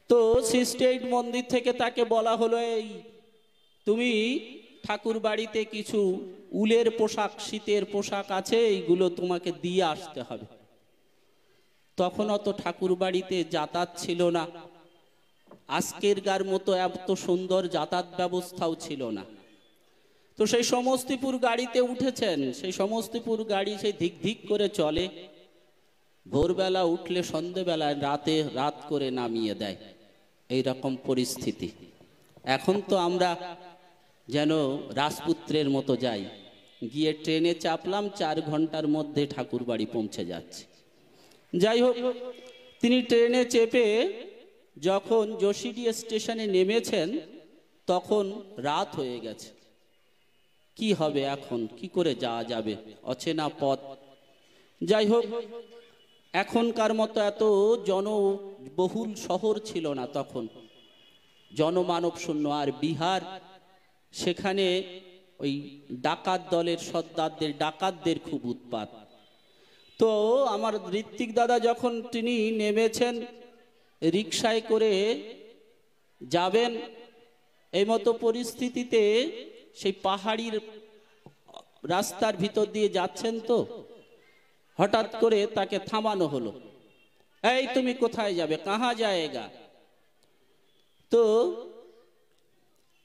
তো 68 মন্দির থেকে তাকে বলা হলো, এই তুমি ঠাকুর বাড়িতে কিছু উলের পোশাক, শীতের পোশাক আছে, এইগুলো তোমাকে দিয়ে আসতে হবে। তখন অত ঠাকুর বাড়িতে যাতায়াত ছিল না, আজকেরকার মতো এত সুন্দর যাতায়াত ব্যবস্থাও ছিল না। তো সেই সমস্তিপুর গাড়িতে উঠেছেন, সেই সমস্তিপুর গাড়ি সেই ধিক ধিক করে চলে, ভোরবেলা উঠলে সন্ধেবেলায় রাত করে নামিয়ে দেয়, এই রকম পরিস্থিতি। এখন তো আমরা যেন রাজপুত্রের মতো যাই, গিয়ে ট্রেনে চাপলাম, 4 ঘন্টার মধ্যে ঠাকুর বাড়ি পৌঁছে যাচ্ছে। যাই হোক, তিনি ট্রেনে চেপে যখন যোশীডি স্টেশনে নেমেছেন তখন রাত হয়ে গেছে। কি হবে এখন, কি করে যাওয়া যাবে, অচেনা পথ। যাই হোক, এখনকার মতো এত জনবহুল শহর ছিল না তখন, জনমানব শূন্য। আর বিহার, সেখানে ওই ডাকাত দলের সর্দারদের, ডাকাতদের খুব উৎপাত। তো আমার ঋত্বিক দাদা যখন তিনি নেমেছেন, রিকশায় করে যাবেন, এই মতো পরিস্থিতিতে সেই পাহাড়ির রাস্তার ভিতর দিয়ে যাচ্ছেন, তো হঠাৎ করে তাকে থামানো হলো। এই তুমি কোথায় যাবে, কাহা যায়েগা? তো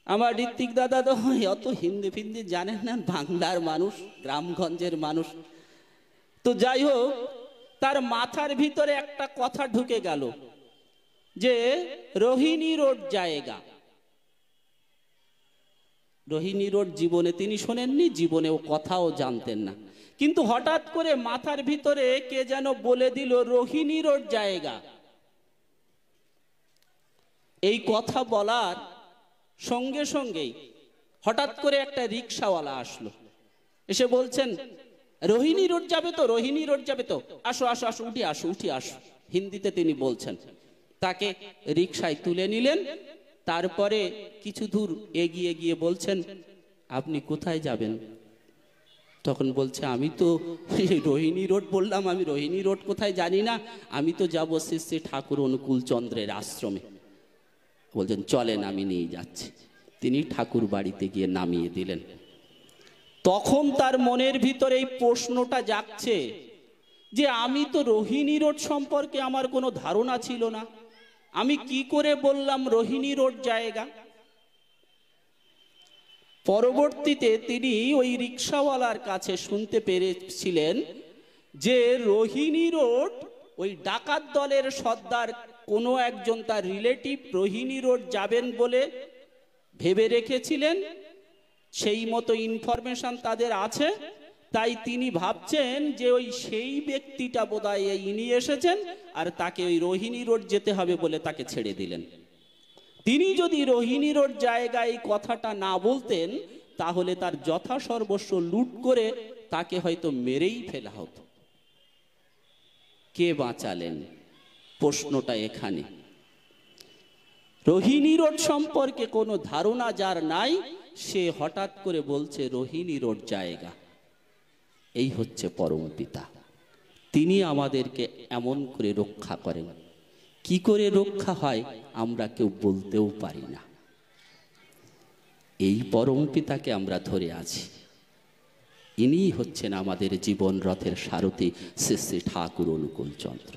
আমার ঋত্বিক দাদা তো অত হিন্দি ফিন্দি জানেন না, বাংলার মানুষ, গ্রামগঞ্জের মানুষ। তো যাই হোক, তার মাথার ভিতরে একটা কথা ঢুকে গেল যে রোহিণী রোড জায়গা। রোহিণী রোড জীবনে তিনি শোনেননি, জীবনে ও কথাও জানতেন না, কিন্তু হঠাৎ করে মাথার ভিতরে কে যেন বলে দিল রোহিণী রোড জায়গা। এই কথা বলার সঙ্গে সঙ্গেই হঠাৎ করে একটা রিক্সাওয়ালা আসলো, এসে বলছেন, রোহিণী রোড যাবে তো, রোহিণী রোড যাবে তো, আসো আসো আসো, উঠে আসো উঠে আসো, হিন্দিতে তিনি বলছেন। তাকে রিক্সায় তুলে নিলেন। তারপরে কিছু দূর এগিয়ে গিয়ে বলছেন, আপনি কোথায় যাবেন? তখন বলছে, আমি তো রোহিণী রোড বললাম, আমি রোহিণী রোড কোথায় জানি না, আমি তো যাবো শ্রী শ্রী ঠাকুর অনুকূল চন্দ্রের আশ্রমে। বলছেন, চলেন আমি নিয়ে যাচ্ছি। তিনি ঠাকুর বাড়িতে গিয়ে নামিয়ে দিলেন। তখন তার মনের ভিতরে এই প্রশ্নটা জাগছে যে আমি তো রোহিণী রোড সম্পর্কে আমার কোনো ধারণা ছিল না, আমি কি করে বললাম রোহিণী রোড জায়গা? পরবর্তীতে তিনি ওই রিক্সাওয়ালার কাছে শুনতে পেরেছিলেন যে রোহিণী রোড ওই ডাকাত দলের সর্দার কোনো একজন তার রিলেটিভ রোহিণী রোড যাবেন বলে ভেবে রেখেছিলেন, সেই মতো ইনফরমেশন তাদের আছে। তাই তিনি ভাবছেন যে ওই সেই ব্যক্তিটা বোধহয় ইনি এসেছেন, আর তাকে ওই রোহিণী রোড যেতে হবে বলে তাকে ছেড়ে দিলেন। তিনি যদি রোহিণী রোড জায়গায় এই কথাটা না বলতেন, তাহলে তার যথাসর্বস্ব লুট করে তাকে হয়তো মেরেই ফেলা হতো। কে বাঁচালেন? প্রশ্নটা এখানে। রোহিণী রোড সম্পর্কে কোনো ধারণা যার নাই, সে হঠাৎ করে বলছে রোহিণী রোড জায়গা। এই হচ্ছে পরম পিতা, তিনি আমাদেরকে এমন করে রক্ষা করেন। কি করে রক্ষা হয় আমরা কেউ বলতেও পারি না। এই পরম পিতাকে আমরা ধরে আছি, ইনি হচ্ছেন আমাদের জীবন রথের সারথি শ্রী শ্রী ঠাকুর অনুকূল চন্দ্র।